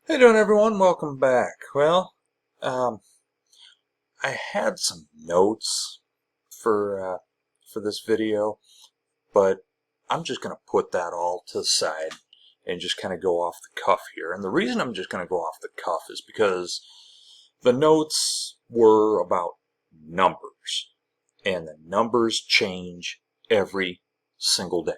How you doing, everyone? Welcome back. Well, um, I had some notes for this video, but I'm just going to put that all to the side and just kind of go off the cuff here. And the reason I'm just going to go off the cuff is because the notes were about numbers, and the numbers change every single day.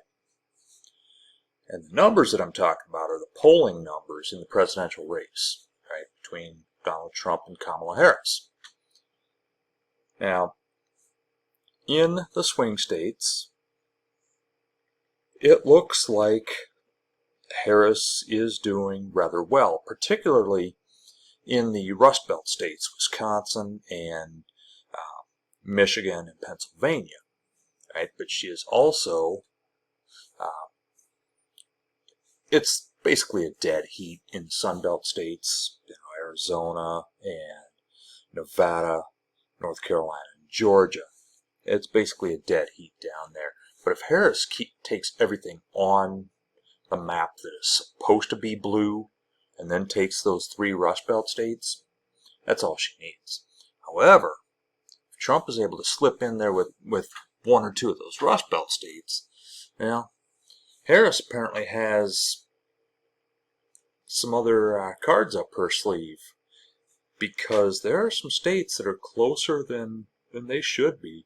And the numbers that I'm talking about are the polling numbers in the presidential race, right, between Donald Trump and Kamala Harris. Now, in the swing states, it looks like Harris is doing rather well, particularly in the Rust Belt states, Wisconsin and Michigan and Pennsylvania, right? But she is also it's basically a dead heat in Sun Belt states, Arizona and Nevada, North Carolina, and Georgia. It's basically a dead heat down there. But if Harris takes everything on the map that is supposed to be blue and then takes those 3 Rust Belt states, that's all she needs. However, if Trump is able to slip in there with 1 or 2 of those Rust Belt states, well, Harris apparently has some other cards up her sleeve, because there are some states that are closer than they should be.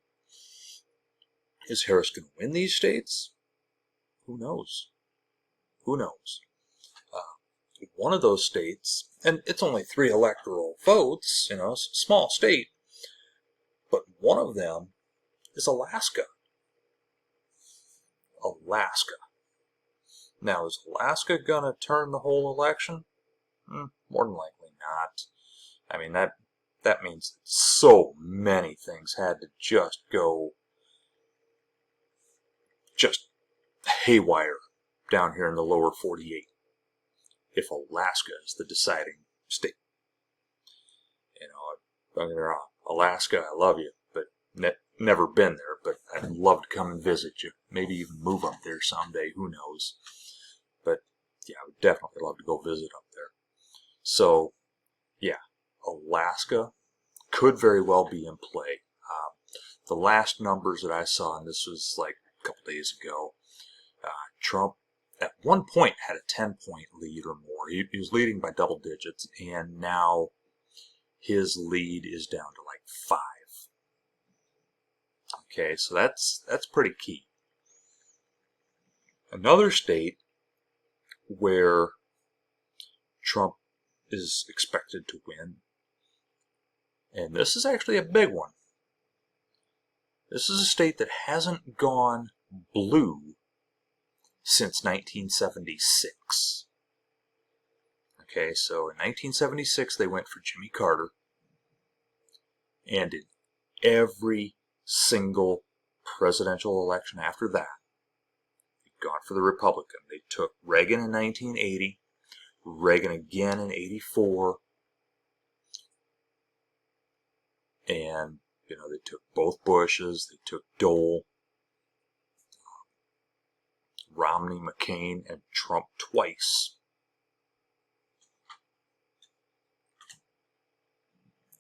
Is Harris going to win these states? Who knows? Who knows? One of those states, and it's only 3 electoral votes, it's a small state, but one of them is Alaska. Alaska. Now, is Alaska going to turn the whole election? More than likely not. I mean, that means that so many things had to just go haywire down here in the lower 48 if Alaska is the deciding state. Don't get me wrong, Alaska, I love you, but never been there, but I'd love to come and visit you. Maybe even move up there someday, who knows. But yeah, I would definitely love to go visit up there. So yeah, Alaska could very well be in play. The last numbers that I saw, and this was like a couple days ago, Trump at one point had a 10-point lead or more. He was leading by double digits, and now his lead is down to like 5. Okay, so that's pretty key. Another state where Trump is expected to win, and this is actually a big one. This is a state that hasn't gone blue since 1976. Okay, so in 1976 they went for Jimmy Carter, and in every single presidential election after that, they've gone for the Republican. They took Reagan in 1980, Reagan again in 84, and they took both Bushes, they took Dole, Romney, McCain, and Trump twice.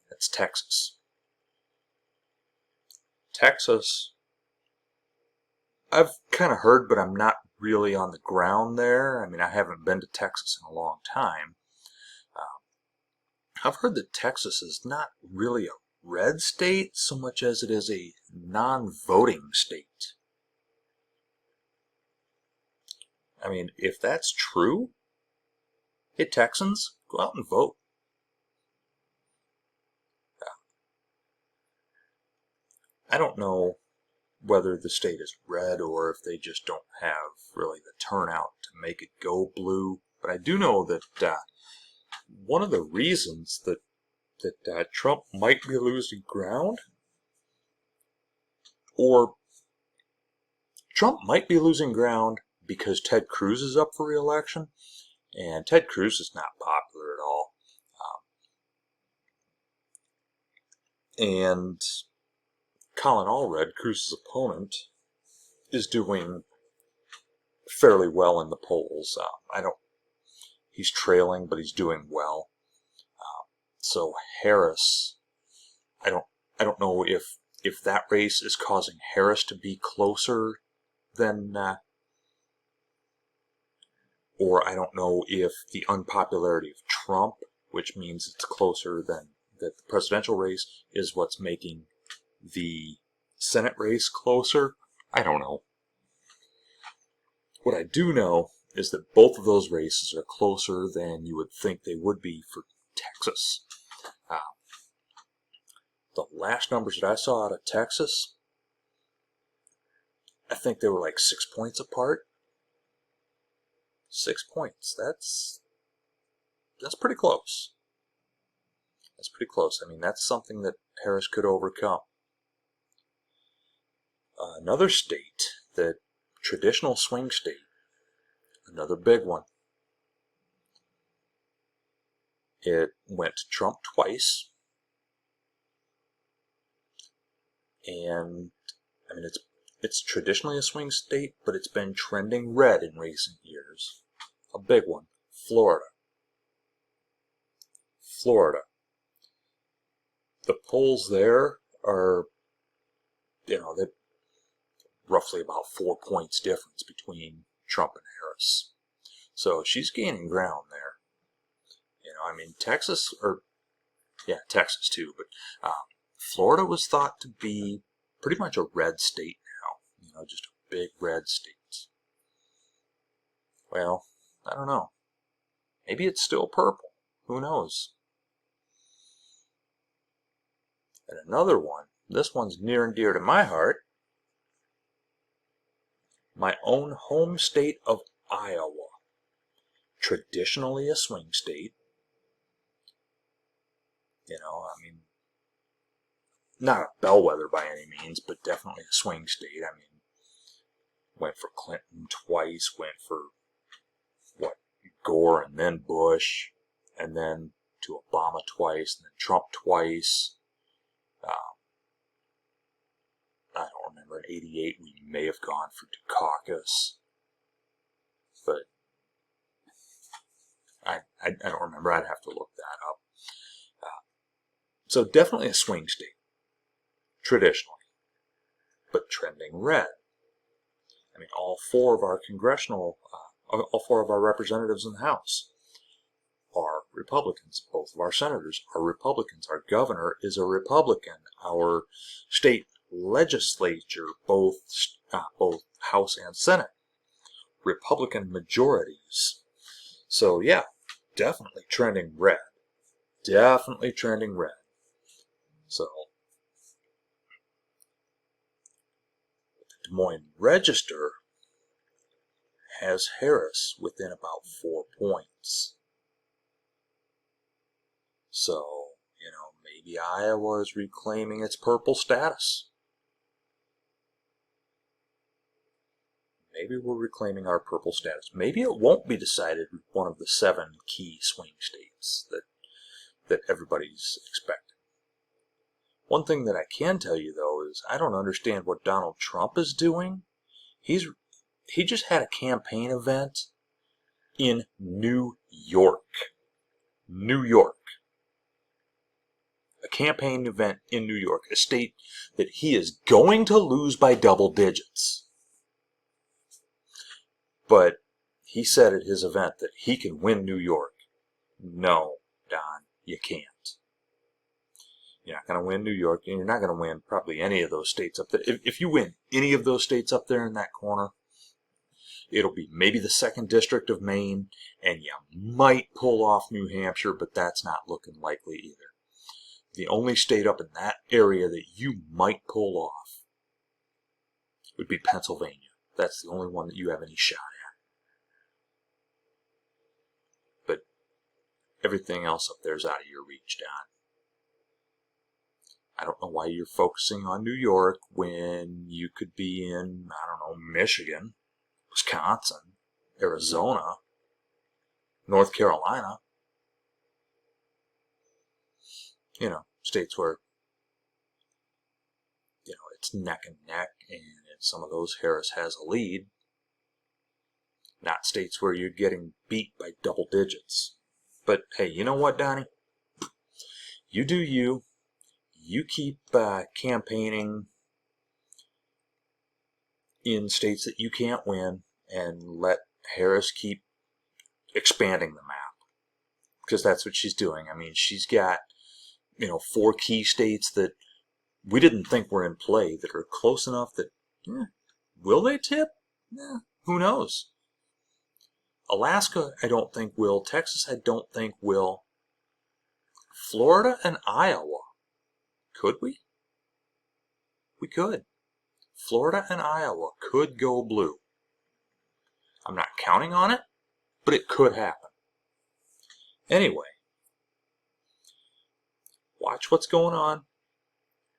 That's Texas. Texas, I've kind of heard, but I'm not really on the ground there. I mean, I haven't been to Texas in a long time. I've heard that Texas is not really a red state so much as it is a non-voting state. I mean, if that's true, hey Texans, go out and vote. I don't know whether the state is red or if they just don't have really the turnout to make it go blue, but I do know that one of the reasons that Trump might be losing ground, or Trump might be losing ground because Ted Cruz is up for re-election, and Ted Cruz is not popular at all. And Colin Allred, Cruz's opponent, is doing fairly well in the polls. He's trailing, but he's doing well. So Harris, I don't know if that race is causing Harris to be closer than, or I don't know if the unpopularity of Trump, which means it's closer than that the presidential race, is what's making the Senate race closer. I don't know. What I do know is that both of those races are closer than you would think they would be for Texas. The last numbers that I saw out of Texas, I think they were like 6 points apart. 6 points. That's pretty close. That's pretty close. I mean, that's something that Harris could overcome. Another state, that traditional swing state, another big one. It went to Trump twice. And, I mean, it's traditionally a swing state, but it's been trending red in recent years. A big one, Florida. Florida. The polls there are, they're roughly about 4 points difference between Trump and Harris. So she's gaining ground there. I mean, Texas Texas too, but Florida was thought to be pretty much a red state now. Just a big red state. Well, I don't know. Maybe it's still purple. Who knows? And another one, this one's near and dear to my heart. My own home state of Iowa. Traditionally a swing state. I mean, not a bellwether by any means, but definitely a swing state. I mean, went for Clinton twice, went for, Gore and then Bush, and then to Obama twice, and then Trump twice. I don't remember, in '88 we may have gone for Dukakis, but I don't remember. I'd have to look that up. So definitely a swing state, traditionally, but trending red. I mean, all four of our representatives in the House are Republicans. Both of our senators are Republicans. Our governor is a Republican. Our state legislature, both House and Senate, Republican majorities. So yeah, definitely trending red. Definitely trending red. So the Des Moines Register has Harris within about 4 points. So, maybe Iowa is reclaiming its purple status. Maybe we're reclaiming our purple status. Maybe it won't be decided one of the 7 key swing states that everybody's expecting. One thing that I can tell you, though, is I don't understand what Donald Trump is doing. He just had a campaign event in New York. New York. A campaign event in New York, a state that he is going to lose by double digits. But he said at his event that he can win New York. No, Don, you can't. You're not going to win New York, and you're not going to win probably any of those states up there. If you win any of those states up there in that corner, it'll be maybe the 2nd District of Maine, and you might pull off New Hampshire, but that's not looking likely either. The only state up in that area that you might pull off would be Pennsylvania. That's the only one that you have any shot at. But everything else up there is out of your reach, Don. I don't know why you're focusing on New York when you could be in, Michigan, Wisconsin, Arizona, North Carolina. States where, it's neck and neck, and in some of those Harris has a lead. not states where you're getting beat by double digits. But hey, you know what, Donnie? You do you. You keep campaigning in states that you can't win, and let Harris keep expanding the map, because that's what she's doing. I mean, she's got 4 key states that we didn't think were in play that are close enough that will they tip? Who knows? Alaska, I don't think will. Texas, I don't think will. Florida and Iowa, could we? We could. Florida and Iowa could go blue. I'm not counting on it, but it could happen. Anyway, watch what's going on.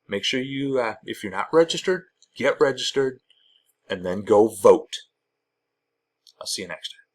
Make sure you, if you're not registered, get registered, and then go vote. I'll see you next time.